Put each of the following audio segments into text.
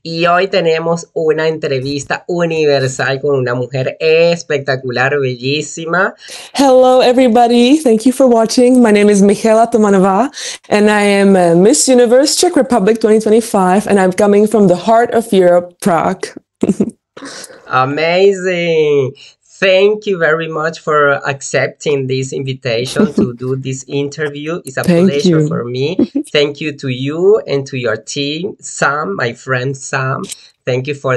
Y hoy tenemos una entrevista universal con una mujer espectacular, bellísima. Hello, everybody. Thank you for watching. My name is Michaela Tomanova, and I am Miss Universe, Czech Republic 2025, and I'm coming from the heart of Europe, Prague. Amazing. Thank you very much for accepting this invitation to do this interview. It's a Thank pleasure you. for me. Thank you to you and to your team, Sam, my friend Sam. Thank you for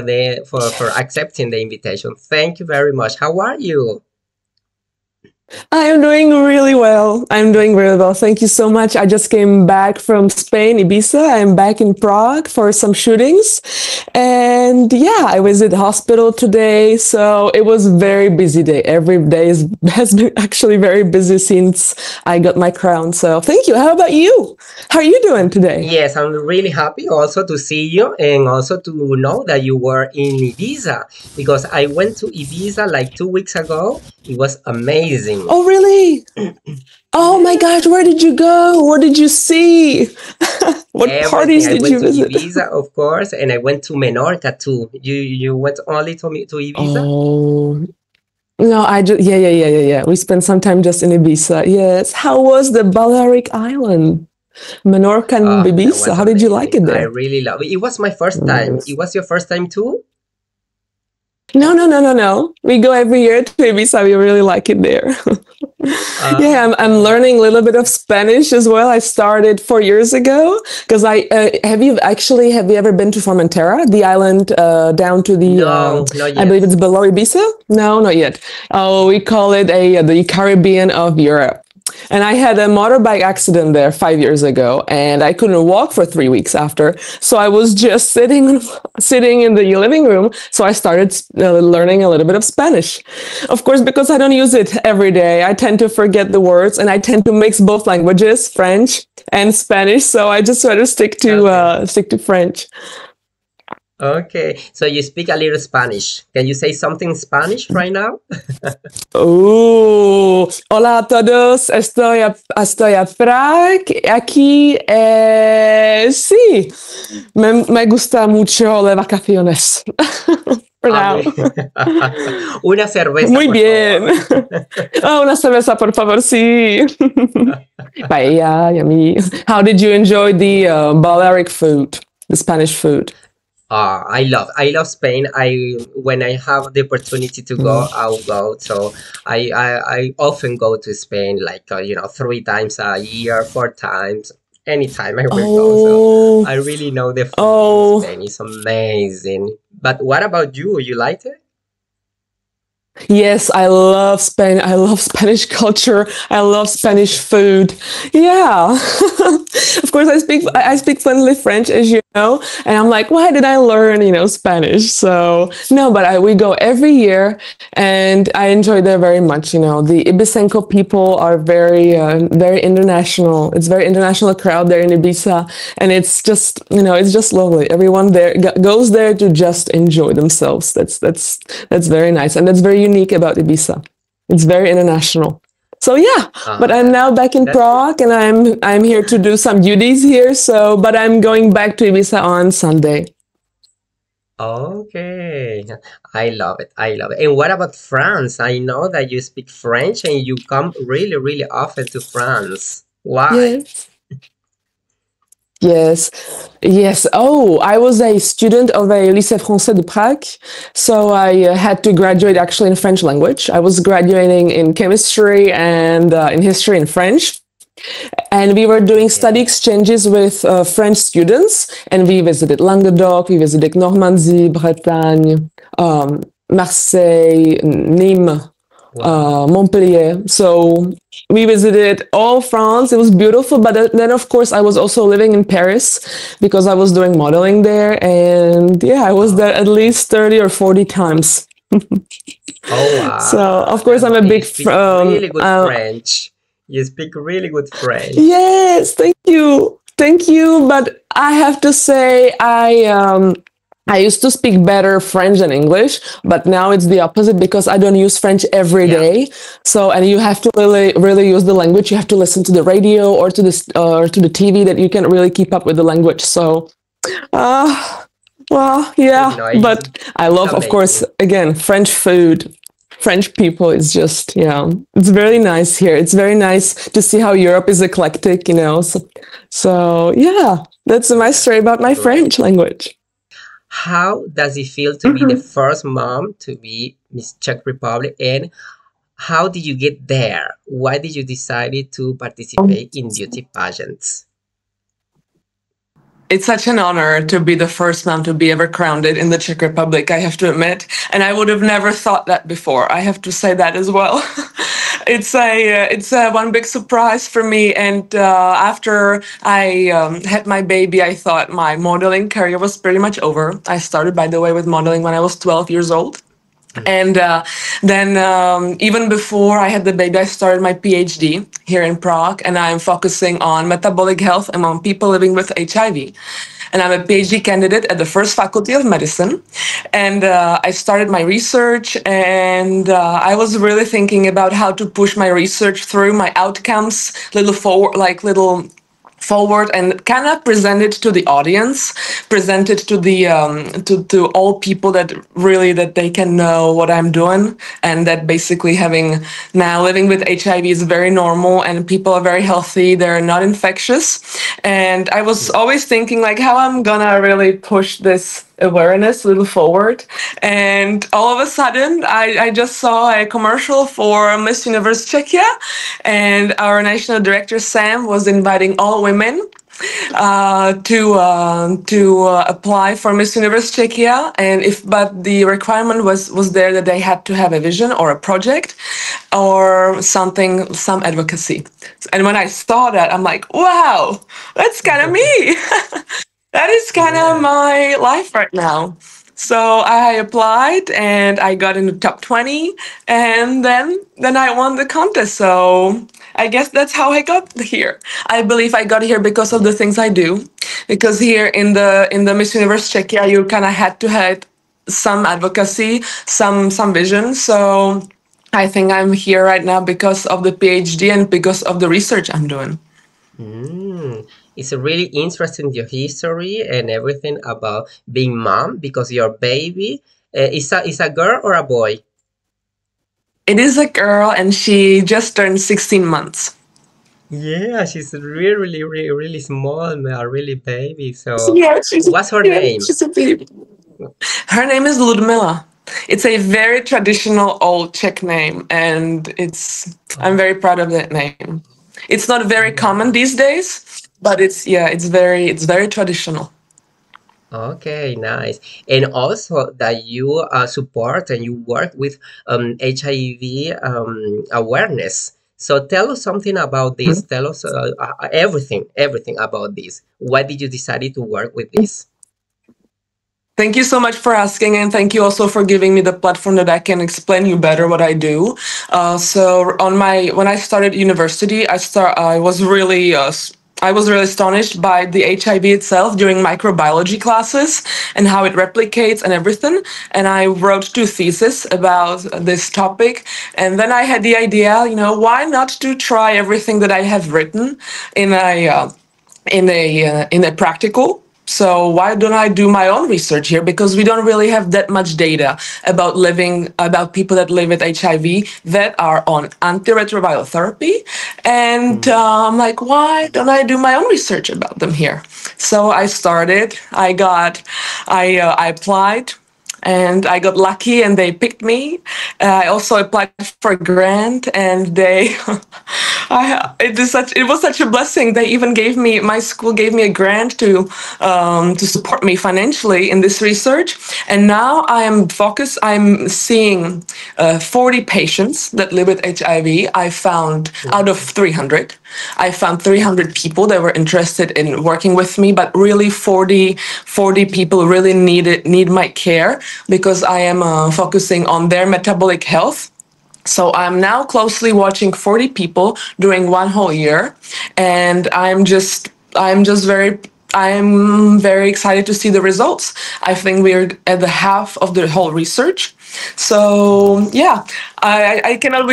accepting the invitation. Thank you very much. How are you? I am doing really well. I'm doing really well. Thank you so much. I just came back from Spain, Ibiza. I'm back in Prague for some shootings. And yeah, I was at the hospital today. So it was a very busy day. Every day has been actually very busy since I got my crown. So thank you. How about you? How are you doing today? Yes, I'm really happy also to see you and also to know that you were in Ibiza because I went to Ibiza like 2 weeks ago. It was amazing. Oh, really? Oh my gosh, where did you go? What did you see? What parties did you visit? I went to Ibiza, of course, and I went to Menorca too. You went only to Ibiza? Oh, no, yeah. We spent some time just in Ibiza. Yes. How was the Balearic Island? Menorca and Ibiza. How did you like it there? I really love it. It was my first time. It was your first time too? No. We go every year to Ibiza. We really like it there. Yeah, I'm learning a little bit of Spanish as well. I started 4 years ago because have you ever been to Formentera, the island down to the no, not yet. I believe it's below Ibiza? No, not yet. Oh, we call it the Caribbean of Europe. And I had a motorbike accident there 5 years ago, and I couldn't walk for 3 weeks after. So I was just sitting in the living room. So I started learning a little bit of Spanish. Of course, because I don't use it every day, I tend to forget the words, and I tend to mix both languages, French and Spanish. So I just rather stick to French. Okay, so you speak a little Spanish. Can you say something in Spanish right now? Hola a todos, estoy a Prague, aquí, sí, me gusta mucho las vacaciones. For now. Una cerveza, muy bien. Una cerveza, por favor, sí. Paella, yummy. How did you enjoy the Balearic food, the Spanish food? I love Spain. When I have the opportunity to go, I'll go. So I often go to Spain, like 3 times a year, 4 times, anytime I will go. So I really know the food in Spain. It's amazing. But what about you? You like it? Yes, I love Spain. I love Spanish culture. I love Spanish food. Yeah. Of course, I speak fluently French, as you know, and I'm like, why did I learn, Spanish? So no, but we go every year, and I enjoy there very much. The Ibicenco people are very, very international. It's very international crowd there in Ibiza, and it's just, it's just lovely. Everyone there goes there to just enjoy themselves. That's very nice, and that's very unique about Ibiza. It's very international. So yeah, but I'm now back in Prague, and I'm here to do some duties here. But I'm going back to Ibiza on Sunday. Okay, I love it. And what about France? I know that you speak French and you come really, really often to France. Why? Yes. Oh, I was a student of a Lycée Français de Prague, so I had to graduate actually in French language. I was graduating in chemistry and in history and French. And we were doing study exchanges with French students, and we visited Languedoc, we visited Normandy, Bretagne, Marseille, Nîmes, Montpellier. So we visited all France. It was beautiful. But then, of course, I was also living in Paris because I was doing modeling there. And yeah, I was there at least 30 or 40 times. Oh, wow. So, of course, I'm a big really good French. You speak really good French. Yes, thank you. But I have to say, I used to speak better French than English, but now it's the opposite because I don't use French every day. So, and you have to really use the language. You have to listen to the radio or to the TV that you can really keep up with the language. So, Well, You yeah, know, but I it's love, of course, amazing. again, French food. French people is just, yeah, it's very nice here. It's very nice to see how Europe is eclectic, you know. So yeah, that's my story about my Great. French language. How does it feel to be the Mhm. first mom to be Miss Czech Republic, and how did you get there? Why did you decide to participate in beauty pageants? It's such an honor to be the first mom to be ever crowned in the Czech Republic, I have to admit. And I would have never thought that before. I have to say that as well. It's a one big surprise for me. And after I had my baby, I thought my modeling career was pretty much over. I started, by the way, with modeling when I was 12 years old. And then, even before I had the baby, I started my PhD here in Prague, and I'm focusing on metabolic health among people living with HIV. And I'm a PhD candidate at the first faculty of medicine. And I started my research, and I was really thinking about how to push my research through my outcomes, little forward, like little forward and kind of present it to the audience, present it to the to all people that really that they can know what I'm doing, and that basically having now living with HIV is very normal and people are very healthy, they're not infectious. And I was always thinking like how I'm gonna really push this awareness a little forward. And all of a sudden, I just saw a commercial for Miss Universo Chequia, and our national director Sam was inviting all women to apply for Miss Universo Czechia, and if but the requirement was there that they had to have a vision or a project or something, some advocacy. And when I saw that, I'm like, wow, that's kind of me. That is kind of Yeah. my life right now. So I applied and I got in the top 20, and then I won the contest. So I guess that's how I got here. I believe I got here because of the things I do. Because here in the Miss Universe Czechia, you kind of had to have some advocacy, some vision. So I think I'm here right now because of the PhD and because of the research I'm doing. Mm. It's really interesting your history and everything about being mom because your baby is a girl or a boy? It is a girl, and she just turned 16 months. Yeah, she's really, really, really, really small, a really baby. So, Yeah, what's her name? she's a baby. Her name is Ludmila. It's a very traditional old Czech name, and I'm Oh, very proud of that name. It's not very common nice. these days, but it's very traditional. Okay, nice. And also that you support and you work with HIV awareness. So tell us something about this. Tell us everything about this. Why did you decide to work with this? Thank you so much for asking, and thank you also for giving me the platform that I can explain you better what I do. So when I started university, I was really astonished by the HIV itself during microbiology classes and how it replicates and everything. And I wrote two theses about this topic. And then I had the idea, why not to try everything that I have written in a practical. So why don't I do my own research here? Because we don't really have that much data about people that live with HIV that are on antiretroviral therapy. And Mm. I'm like, why don't I do my own research about them here? So I started. I applied, and I got lucky and they picked me. I also applied for a grant, and it was such a blessing. They even my school gave me a grant to support me financially in this research. And now I'm seeing 40 patients that live with HIV. I found out of 300. I found 300 people that were interested in working with me, but really 40 people really need my care because I am focusing on their metabolic health. So I'm now closely watching 40 people during one whole year, and I'm very excited to see the results. I think we're at the half of the whole research. So yeah, I cannot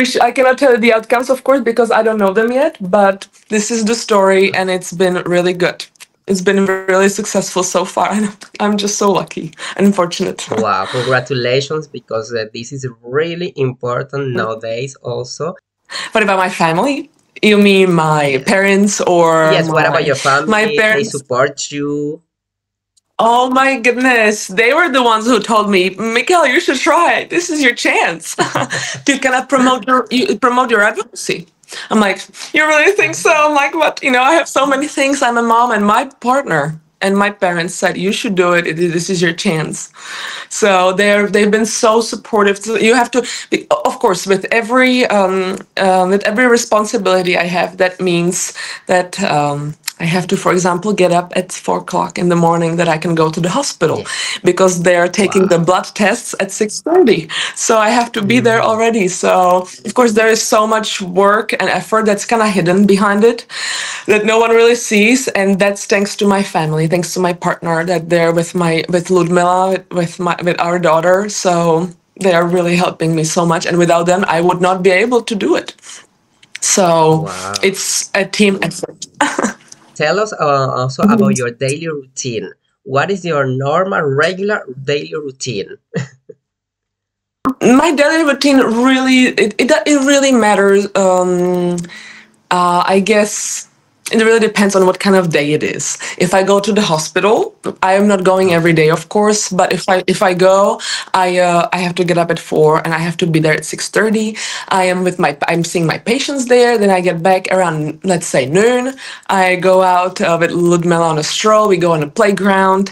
tell you the outcomes, of course, because I don't know them yet. But this is the story, and it's been really good. it's been really successful so far, and I'm just so lucky and fortunate. Wow, congratulations, because this is really important nowadays also. What about my family? You mean my parents or Yes, what about your my family? They parents? support you? Oh my goodness. They were the ones who told me, Mikhail, you should try it. This is your chance to kind of promote your advocacy. I'm like, you really think so? I'm like, what? I have so many things. I'm a mom, and my partner and my parents said, you should do it. This is your chance. So they've been so supportive. So you have to, of course, with every responsibility I have, that means that I have to, for example, get up at 4 o'clock in the morning that I can go to the hospital, Yes. because they are taking the Wow. blood tests at 6:30. So I have to be there Mm. already. So of course there is so much work and effort that's kind of hidden behind it that no one really sees, and that's thanks to my family, thanks to my partner, that they're with Ludmila, with our daughter. So they are really helping me so much, and without them I would not be able to do it. So Wow. it's a team effort. Tell us also about your daily routine. What is your normal, regular daily routine? My daily routine really it really matters. I guess it really depends on what kind of day it is. If I go to the hospital, I am not going every day, Okay. of course. But if I go, I have to get up at 4 and I have to be there at 6:30. I'm seeing my patients there. Then I get back around, let's say, noon. I go out with Ludmila on a stroll. We go on a playground,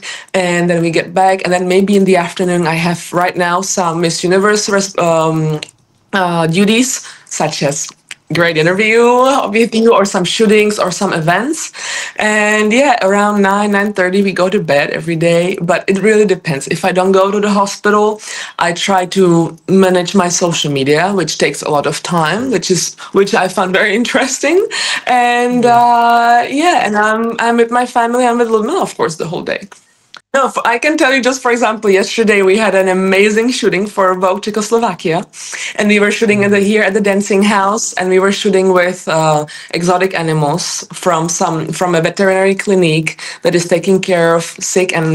and then we get back. And then maybe in the afternoon, I have right now some Miss Universe duties, such as great interview with you, or some shootings or some events. And yeah, around 9:30 we go to bed every day, but it really depends. If I don't go to the hospital, I try to manage my social media, which takes a lot of time, which I found very interesting. And Yeah. yeah, and I'm with my family. I'm with Ludmila, of course, the whole day. No, I can tell you, just for example, yesterday we had an amazing shooting for Vogue Czechoslovakia, and we were shooting Mm. here at the dancing house, and we were shooting with exotic animals from a veterinary clinic that is taking care of sick and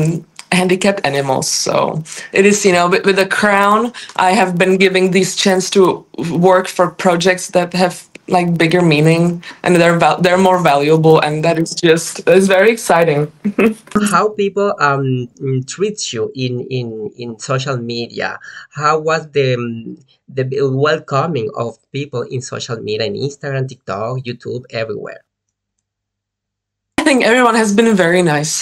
handicapped animals. So it is, with the crown, I have been giving these chance to work for projects that have like bigger meaning, and they're more valuable, and that is just it's very exciting. How people treat you in social media? How was the welcoming of people in social media, in Instagram, TikTok, YouTube, everywhere? I think everyone has been very nice.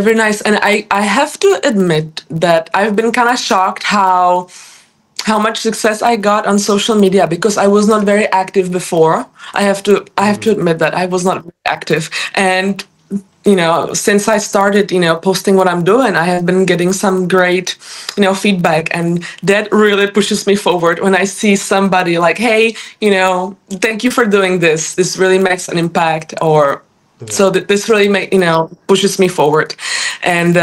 Very nice, and I have to admit that I've been kind of shocked how much success I got on social media, because I was not very active before. I have to Mm. admit that I was not very active, and since I started, posting what I'm doing, I have been getting some great, feedback, and that really pushes me forward when I see somebody like, hey, thank you for doing this. This really makes an impact, or Yeah. so that this really pushes me forward. And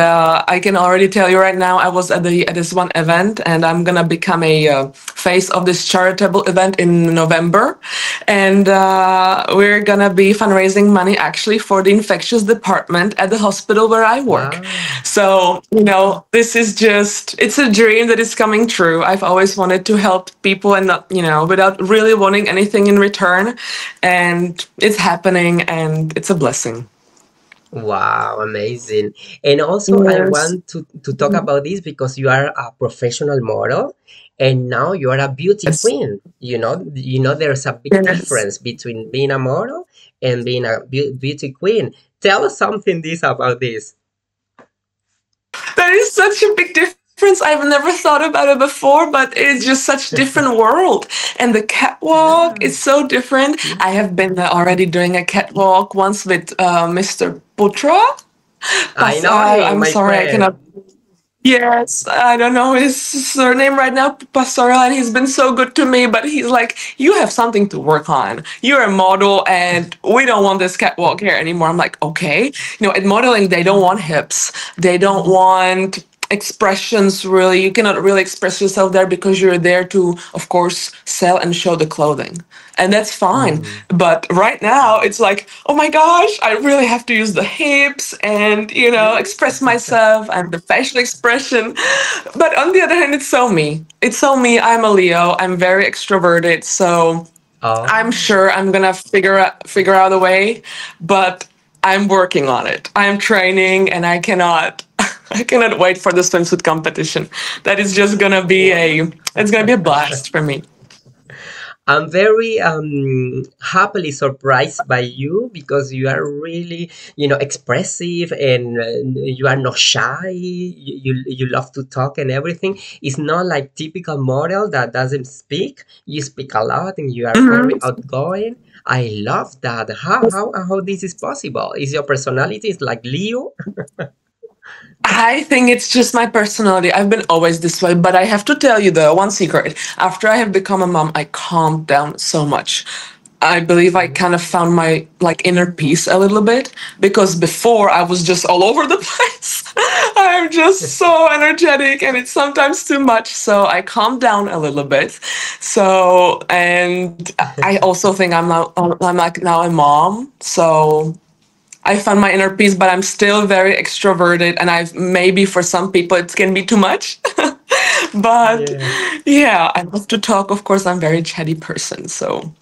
I can already tell you right now, I was at this one event, and I'm gonna become a face of this charitable event in November, and we're gonna be fundraising money actually for the infectious department at the hospital where I work. Wow. So this is it's a dream that is coming true. I've always wanted to help people, and not, without really wanting anything in return, and it's happening, and it's a blessing. Wow, amazing. And also, I Yes. want to talk about this because you are a professional model and now you are a beauty Yes. queen. There's a big Yes. difference between being a model and being a beauty queen. Tell us something this about this. That is such a big difference. I've never thought about it before, but it's just such different world. And the catwalk Yeah. is so different. I have been already doing a catwalk once with Mr. Putra. I know him, I'm my sorry, I friend. cannot. Yes, I don't know his surname right now, Pastoral, and he's been so good to me. But he's like, you have something to work on. You're a model, and we don't want this catwalk here anymore. I'm like, okay. At modeling, they don't want hips. They don't want expressions really. You cannot really express yourself there because you're there to, of course, sell and show the clothing, and that's fine. Mm. But right now it's like, oh my gosh, I really have to use the hips and, express myself and the facial expression. But on the other hand, it's so me. I'm a Leo, I'm very extroverted, so I'm Oh. sure I'm gonna figure out a way, but I'm working on it. I'm training, and I cannot I cannot wait for the swimsuit competition. That is just gonna be Wow. a blast for me. I'm very happily surprised by you because you are really, expressive and you are not shy. You love to talk and everything. It's not like typical model that doesn't speak. You speak a lot and you are very Mhm. outgoing. I love that. How this is possible? Is your personality is like Leo? I think it's just my personality. I've been always this way, but I have to tell you though, one secret. After I have become a mom, I calmed down so much. I believe I kind of found my inner peace a little bit, because before I was just all over the place. I'm just so energetic and it's sometimes too much. So I calmed down a little bit. So, and I also think I'm like now a mom. So I found my inner peace, but I'm still very extroverted, and I've maybe for some people it can be too much. But Yeah. yeah, I love to talk. Of course, I'm a very chatty person, so.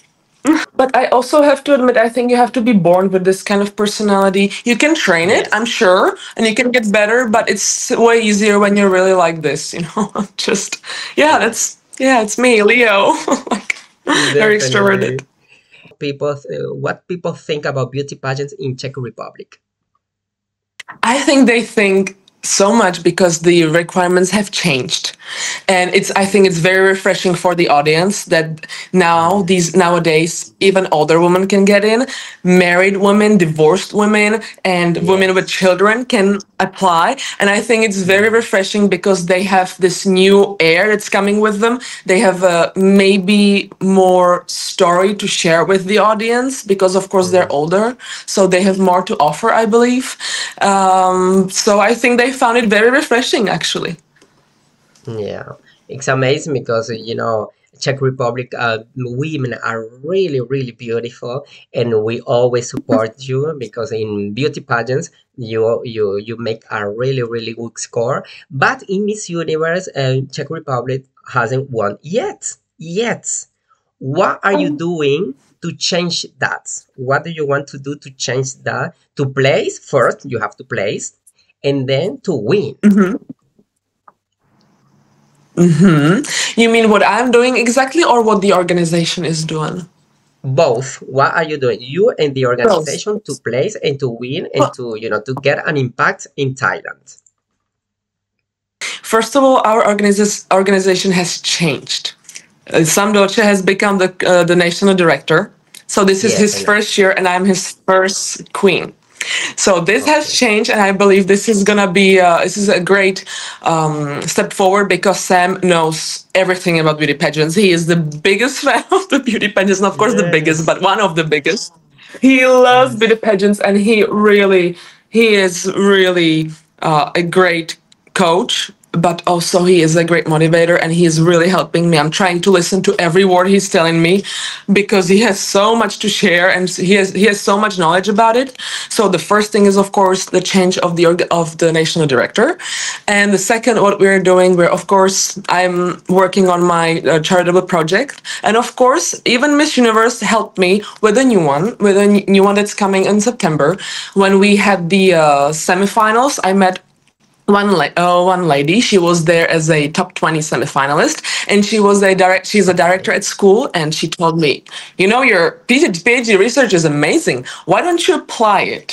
But I also have to admit, I think you have to be born with this kind of personality. You can train it, I'm Yes. sure, and you can get better, but it's way easier when you're really like this, Just, yeah, Yes. yeah, it's me, Leo. Like, very extroverted. Definitely. What people think about beauty pageants in Czech Republic. I think they think so much because the requirements have changed, and I think it's very refreshing for the audience that Yes. nowadays even older women can get in, married women, divorced women, and women with Yes. children can apply. And I think it's very Yes. refreshing because they have this new air that's coming with them. They have maybe more story to share with the audience because, of course, they're Yes. older, so they have more to offer, I believe. So I think they found it very refreshing, actually. Yeah, it's amazing because Czech Republic women are really really beautiful, and we always support you because in beauty pageants you make a really really good score. But in Miss Universe, Czech Republic hasn't won yet. Yet, what are you doing to change that? What do you want to do to change that? To place first, you have to place, and then to win. You mean what I'm doing exactly, or what the organization is doing? Both. What are you doing? You and the Both. organization to place and to win and Well, to get an impact in Thailand. first of all, our organization has changed. Sam Doce has become the national director. So this is Yes, his I know. first year, and I'm his first queen. So this has Okay. changed, and I believe this is a great step forward because Sam knows everything about beauty pageants. He is the biggest fan of the beauty pageants, and of course the biggest, Yes. but one of the biggest. He loves Yes. beauty pageants, and he is really a great coach, but also he is a great motivator, and he is really helping me. I'm trying to listen to every word he's telling me because he has so much to share, and he has so much knowledge about it. So the first thing is, of course, the change of the national director, and the second, what we're doing, I'm working on my charitable project, and of course, even Miss Universe helped me with a new one that's coming in September. When we had the semifinals, I met one lady. She was there as a top 20 semifinalist, and she's a director Okay. at school, and she told me, your PhD research is amazing. Why don't you apply it?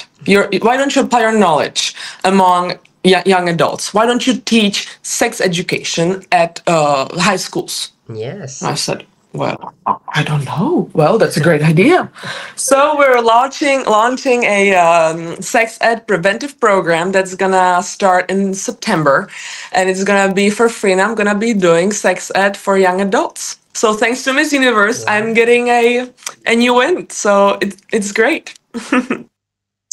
Why don't you apply your knowledge among young adults? Why don't you teach sex education at high schools? And Yes. I said, well, I don't know. Well, that's a great idea. So we're launching a sex ed preventive program that's gonna start in September, and it's gonna be for free. And I'm gonna be doing sex ed for young adults. So thanks to Miss Universe, I'm Wow. getting a new win. So it's great.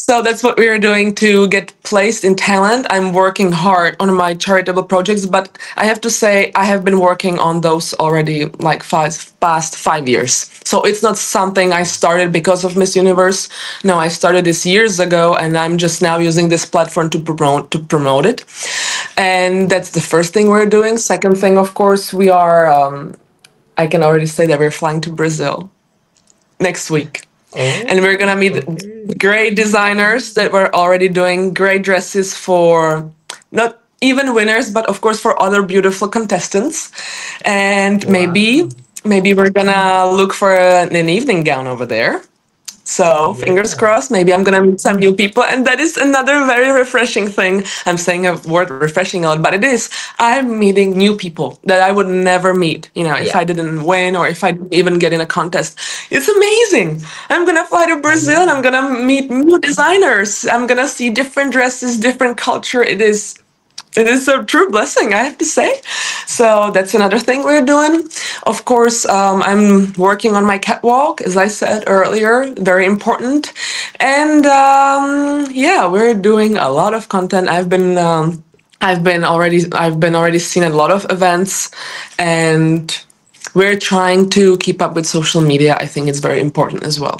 So that's what we are doing to get placed in Thailand. I'm working hard on my charitable projects, but I have to say I have been working on those already like past 5 years. So it's not something I started because of Miss Universe. No, I started this years ago, and I'm just now using this platform to promote it. And that's the first thing we're doing. Second thing, of course, we are. I can already say that we're flying to Brazil next week. And we're gonna Oh, meet okay. great designers that were already doing great dresses for not even winners, but of course for other beautiful contestants. And maybe, Wow. maybe we're gonna look for an evening gown over there. So fingers Yeah. crossed, maybe I'm gonna meet some new people. And that is another very refreshing thing. I'm saying a word refreshing a lot, but it is. I'm meeting new people that I would never meet, if Yeah. I didn't win or if I didn't even get in a contest. It's amazing. I'm gonna fly to I Brazil and I'm know. gonna meet new designers. I'm gonna see different dresses, different culture. It is a true blessing, I have to say. So that's another thing we're doing. Of course, I'm working on my catwalk, as I said earlier, very important. And yeah, we're doing a lot of content. I've been already seen at a lot of events, and we're trying to keep up with social media. I think it's very important as well.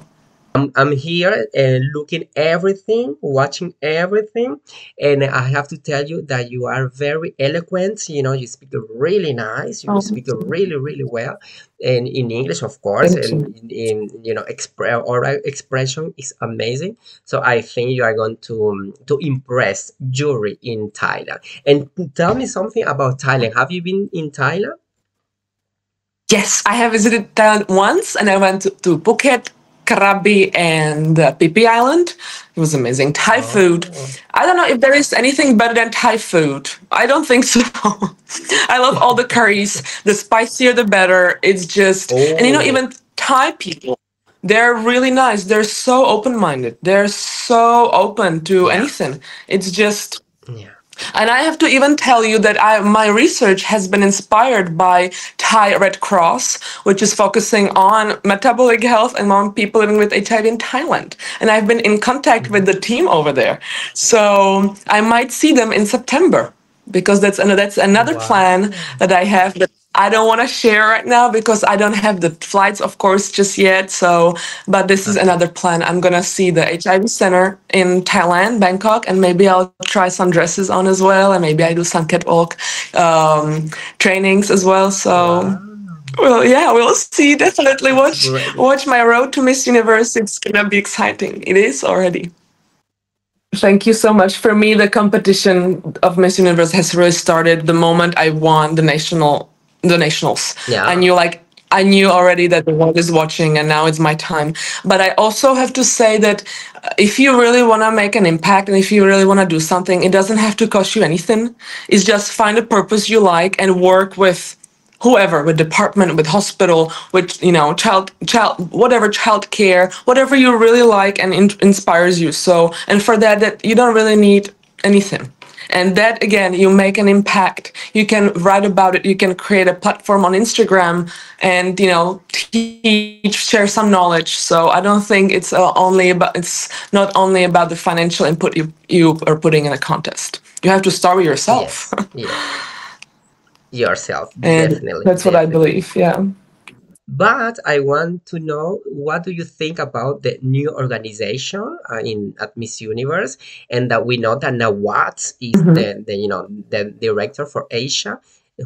I'm here and looking everything, watching everything, and I have to tell you that you are very eloquent. You speak really nice. You Oh, speak really, really well, and in English, of course, thank and you. oral expression is amazing. So I think you are going to impress jury in Thailand. And tell me something about Thailand. Have you been in Thailand? Yes, I have visited Thailand once, and I went to Phuket, Krabi, and Phi Phi Island. It was amazing. Thai food. Oh, I don't know if there is anything better than Thai food. I don't think so. I love all the curries. The spicier, the better. It's just, and oh, even Thai people, they're really nice. They're so open minded. They're so open to yeah, anything. It's just, yeah. and I have to even tell you that my research has been inspired by Thai Red Cross, which is focusing on metabolic health among people living with HIV in Thailand. And I've been in contact with the team over there. So I might see them in September, because that's another plan Wow. that I have that I don't want to share right now because I don't have the flights, of course, just yet. So, but this is Okay. another plan. I'm gonna see the HIV center in Thailand, Bangkok, and maybe I'll try some dresses on as well, and maybe I do some catwalk trainings as well. So, Wow. well, yeah, we'll see. Definitely That's watch great. watch my road to Miss Universe. It's gonna be exciting. It is already. Thank you so much. For me, the competition of Miss Universe has really started the moment I won the nationals. I Yeah. knew like I knew already that the world is watching, and now it's my time. But I also have to say that if you really want to make an impact and if you really want to do something, it doesn't have to cost you anything. It's just find a purpose you like and work with whoever, with department, with hospital, with child whatever, child care, whatever you really like and inspires you. So, and for that you don't really need anything. And that again, you make an impact. You can write about it. You can create a platform on Instagram and teach, share some knowledge. So I don't think it's not only about the financial input you are putting in a contest. You have to start with yourself. Yes. Yeah. Yourself. And Definitely. that's what I Definitely. believe. Yeah. But I want to know, what do you think about the new organization in at Miss Universe, and that we know that Nawat is Mhm. the director for Asia,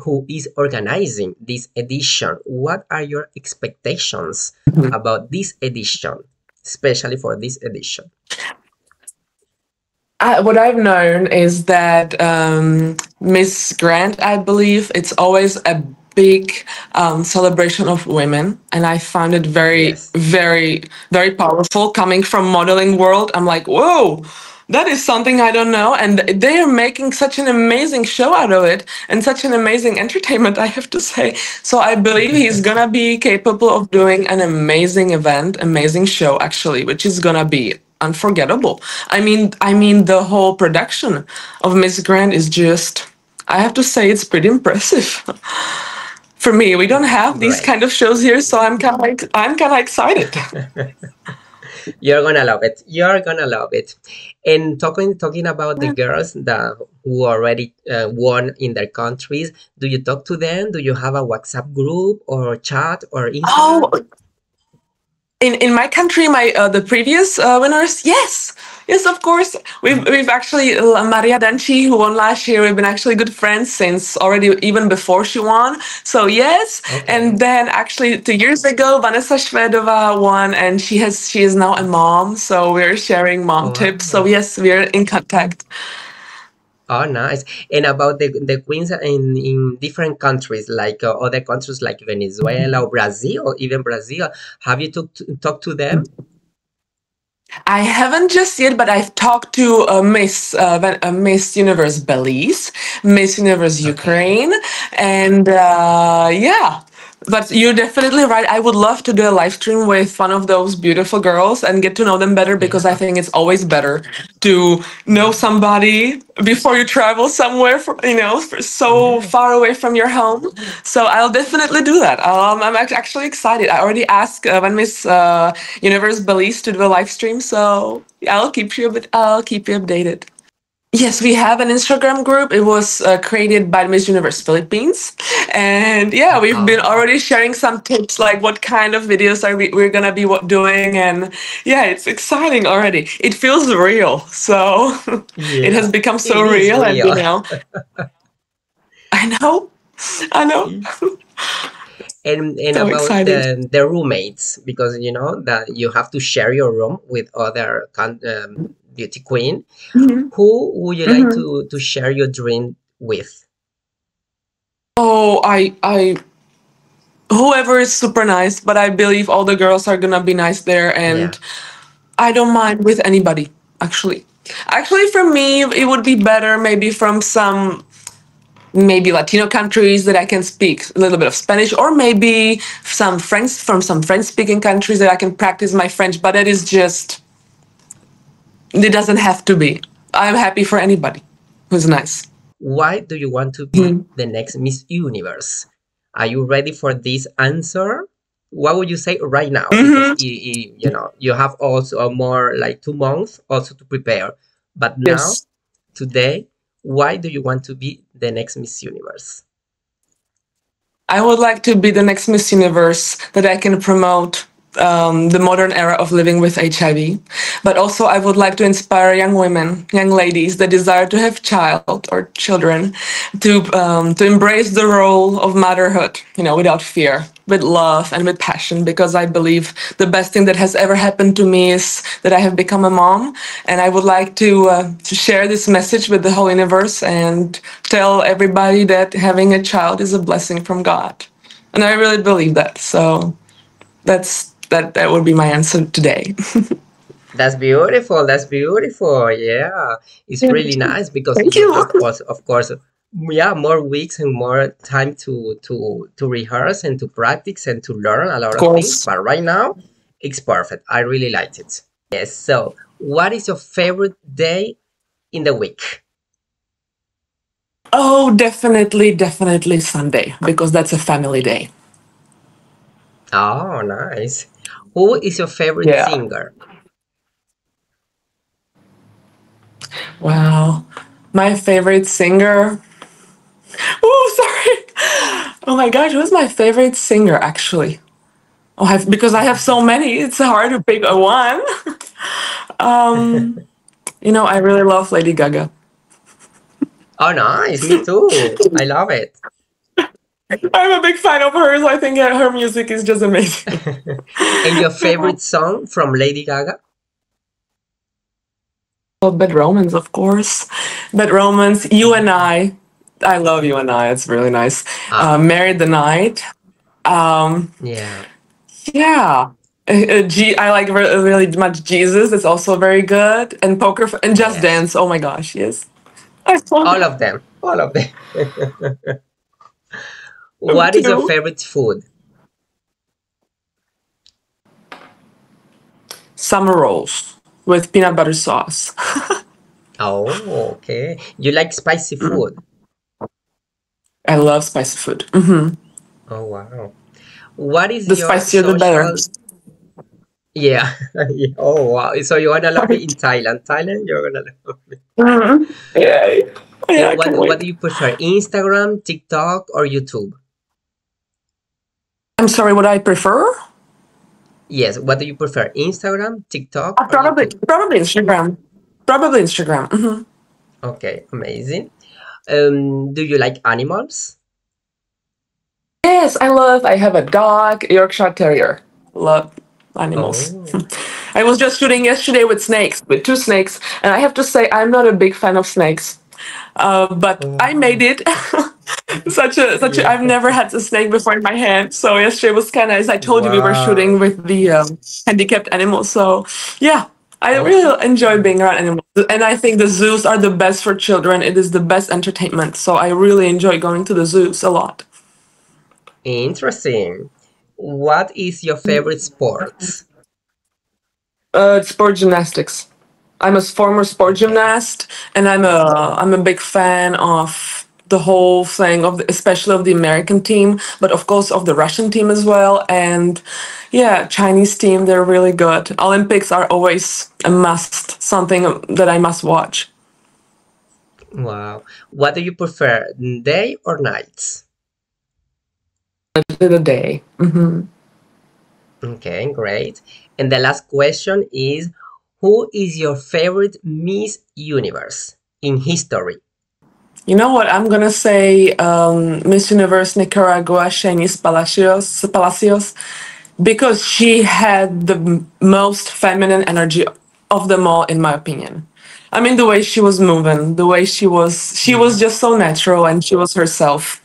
who is organizing this edition. What are your expectations Mhm. about this edition, especially for this edition? What I've known is that Miss Grant, I believe, it's always a big celebration of women, and I found it very, Yes. very, very powerful. Coming from modeling world, I'm like, whoa, that is something I don't know, and they are making such an amazing show out of it, and such an amazing entertainment, I have to say. So I believe he's gonna be capable of doing an amazing event, amazing show, actually, which is gonna be unforgettable. I mean, the whole production of Miss Grant is just. I have to say, it's pretty impressive. For me, we don't have these Great. kind of shows here, so I'm kind of excited. You're gonna love it. You're gonna love it. And talking about the girls that who already won in their countries, do you talk to them? Do you have a WhatsApp group or chat or Oh, Instagram? in my country, my the previous winners, yes, yes, of course. We've actually Maria Danci, who won last year. We've been actually good friends since already even before she won. So yes, and Okay. then actually 2 years ago, Vanessa Shvedova won, and she is now a mom. So we're sharing mom Oh, tips. So wow. yes, we're in contact. Oh, nice. And about the queens in different countries, like other countries like Venezuela or Brazil, or even Brazil, have you talked to them? I haven't just yet, but I've talked to Miss Universe Belize, Miss Universe Okay. Ukraine, and yeah. But you're definitely right. I would love to do a live stream with one of those beautiful girls and get to know them better because I Yeah. think it's always better to know Yeah. somebody before you travel somewhere, so Yes. far away from your home. So I'll definitely do that. I'm actually excited. I already asked when Miss Universe Belize to do a live stream, so I'll keep you updated. Yes, we have an Instagram group. It was created by Miss Universe Philippines, and yeah, we've been Oh, already sharing some tips, like what kind of videos we're gonna be doing, and yeah, it's exciting already. It feels real, so it has yeah. become so It is real, and real. I know, I know, And so about excited. the roommates, because you know that you have to share your room with other beauty queen. Mhm. Who would you like Mhm. to share your dream with? Oh, whoever is super nice, but I believe all the girls are gonna be nice there, Yeah. and I don't mind with anybody, actually. Actually, for me, it would be better maybe from some maybe Latino countries that I can speak a little bit of Spanish, or maybe some French speaking countries that I can practice my French, but it doesn't have to be. I'm happy for anybody who's nice. Why do you want to be Mhm. the next Miss Universe? Are you ready for this answer? What would you say right now? Because Mhm. you know you have also a more like 2 months also to prepare. But now, Yes. today, why do you want to be the next Miss Universe? I would like to be the next Miss Universe that I can promote the modern era of living with HIV. But also, I would like to inspire young women, young ladies that desire to have child or children to embrace the role of motherhood, without fear, with love and with passion. Because I believe the best thing that has ever happened to me is that I have become a mom, and I would like to share this message with the whole universe and tell everybody that having a child is a blessing from God. And I really believe that. So that would be my answer today. That's beautiful. That's beautiful. Yeah, it's really nice because Thank you you. have also, of course, yeah, more weeks and more time to rehearse and to practice and to learn a lot Of of things. course. But right now, it's perfect. I really liked it. Yes. So, what is your favorite day in the week? Oh, definitely, definitely Sunday, because that's a family day. Oh, nice. Who is your favorite Yeah. singer? Wow. My favorite singer. Oh, sorry. Oh my gosh, who's my favorite singer actually? Because I have so many, it's hard to pick a one. Um, I really love Lady Gaga. Oh, nice. Me too. I love it. I'm a big fan of hers. I think her music is just amazing. And your favorite song from Lady Gaga? Well, Bad Romance, of course. Bad Romance, You and I. I love You and I. It's really nice. Ah, Married the Night. Um, yeah. yeah. I like really much Jesus. It's also very good. And and Just Yes. Dance. Oh my gosh, yes. I love All of them. All of them. them What is your too. favorite food? Summer rolls with peanut butter sauce. Oh, okay. You like spicy food? I love spicy food. Oh, wow. What is The your spicier, the better. social? Yeah. Yeah. Oh wow. So you wanna love me in Thailand? Thailand, you're gonna love me. Mhm. Yeah, yeah, And I can't what do wait. you prefer? Instagram, TikTok, or YouTube? I'm sorry, what I prefer? Yes. What do you prefer? Instagram, TikTok, or Probably, YouTube? probably Instagram. Probably Instagram. Hmm. Okay, amazing. Do you like animals? Yes, I love. I have a dog, Yorkshire Terrier. Love animals. Oh, I was just shooting yesterday with snakes, with two snakes, and I have to say I'm not a big fan of snakes. But I made wow. it. Such a. Yeah. I've never had a snake before in my hand, so yesterday was kind of. As I told you, we were shooting Wow. with the handicapped animals. So yeah, I Oh, really enjoy being around animals, and I think the zoos are the best for children. It is the best entertainment. So I really enjoy going to the zoos a lot. interesting. What is your favorite sports? Sport gymnastics. I'm a former sport Okay. gymnast, and I'm a big fan of the whole thing of especially of the American team, but of course of the Russian team as well. And yeah, Chinese team, they're really good. Olympics are always a must, something that I must watch. Wow. What do you prefer, day or nights? The day. Hmm. Okay, great. And the last question is, who is your favorite Miss Universe in history? You know what? I'm gonna say Miss Universe Nicaragua, Shanice Palacios, because she had the most feminine energy of them all, in my opinion. I mean, the way she was moving, the way she was Yeah. just so natural, and she was herself.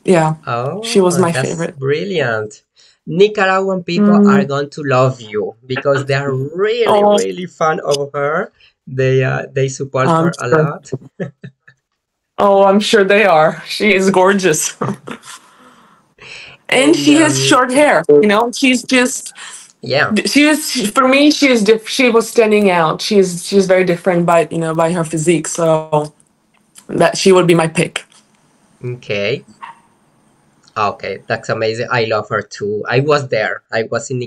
Yeah, she was Oh, my that's favorite. brilliant. Nicaraguan people are Mm. going to love you because they are really, Oh, really fan of her. They support I'm her a sure. lot. Oh, I'm sure they are. She is gorgeous. And And she has short hair. She's just yeah, for me. She was standing out. She's very different by her physique. So that she would be my pick. okay. Okay, that's amazing. I love her too. I was there. I was in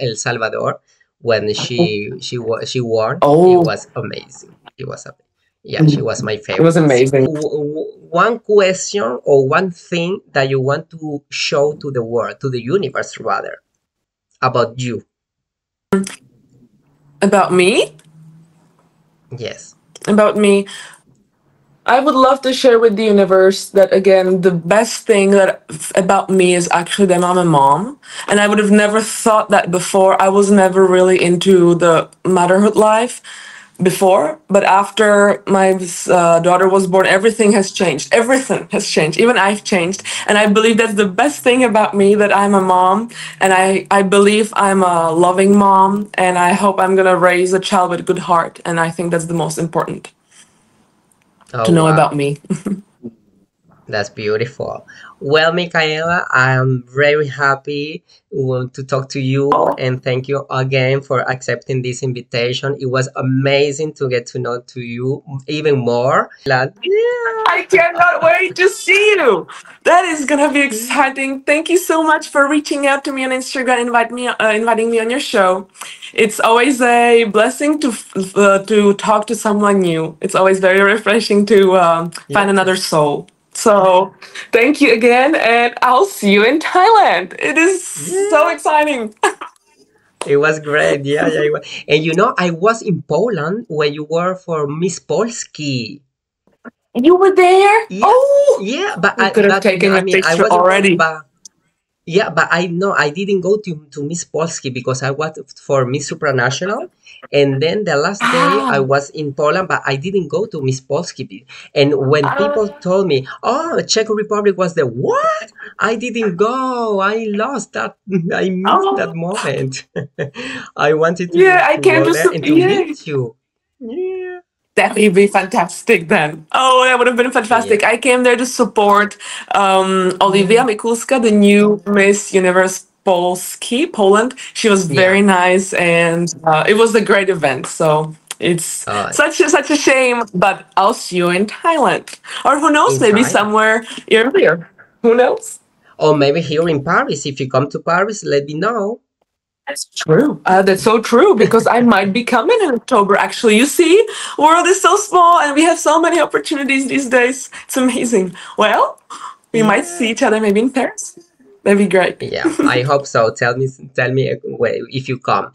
El Salvador when she won. It Oh, was amazing. It was amazing. Yeah, she was my it was favorite. amazing. One question or one thing that you want to show to the world, to the universe rather, about you. About me? Yes. About me. I would love to share with the universe that again, the best thing that about me is actually that I'm a mom, and I would have never thought that before. I was never really into the motherhood life before, but after my daughter was born, everything has changed. Everything has changed. Even I've changed, and I believe that's the best thing about me, that I'm a mom, and I believe I'm a loving mom, and I hope I'm gonna raise a child with a good heart, and I think that's the most important Oh to know about wow. me. That's beautiful. Well, Michaela, I am very happy to talk to you Oh, and thank you again for accepting this invitation. It was amazing to get to know to you even more. I Yeah. cannot wait to see you. That is gonna be Yeah. exciting. Thank you so much for reaching out to me on Instagram, inviting me on your show. It's always a blessing to talk to someone new. It's always very refreshing to find another Yes. soul. So, thank you again, and I'll see you in Thailand. It is so Yeah. exciting. It was great. Yeah, yeah. It was. And I was in Poland when you were for Miss Polski. You were there? Yeah. Oh, Yeah, we could have taken I a mean, I picture was in Poland, already. but yeah, but I know I didn't go to Miss Polski because I was for Miss Supranational. And then the last day I Ah, was in Poland, but I didn't go to Miss Polski. And when people ah, told me, oh, Czech Republic was the what? I didn't go. I lost that. I missed that oh. moment. I wanted Yeah, I to can go just there and to yeah. meet you. Yeah. That would be fantastic then. Oh, that would have been Yeah. fantastic. I came there to support Olivia Yeah. Mikulska, the new Miss Universe Polski, Poland. She was Yeah. very nice, and it was a great event. So it's Uh, such a shame, but I'll see you in Thailand, or who knows, in maybe Thailand. somewhere earlier. Who knows? Or maybe here in Paris. If you come to Paris, let me know. That's true. That's so true because I might be coming in October. Actually, you see, world is so small and we have so many opportunities these days. It's amazing. Well, we might Yeah. see each other maybe in Paris. That'd be great. Yeah, I hope so. Tell me if you come.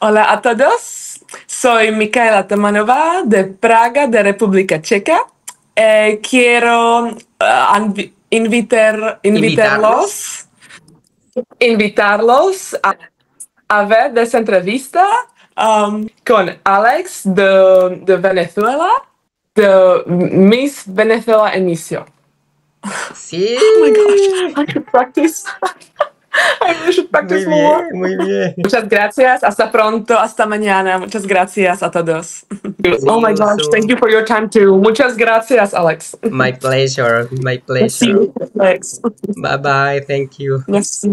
Hola a todos. Soy Micaela Tomanová de Praga, de República Checa. Quiero Invitarlos. invitarlos a ver esta entrevista con Alex de Venezuela, de Miss Venezuela Inicio. Sí. Oh my gosh, I should practice. I really should practice Muy more. bien, muy bien. Muchas gracias. Hasta pronto. Hasta mañana. Muchas gracias a todos. See Oh my you gosh. Thank soon. you for your time too. Muchas gracias, Alex. My pleasure. My See pleasure. you, Alex. Bye bye. Thank you. Merci.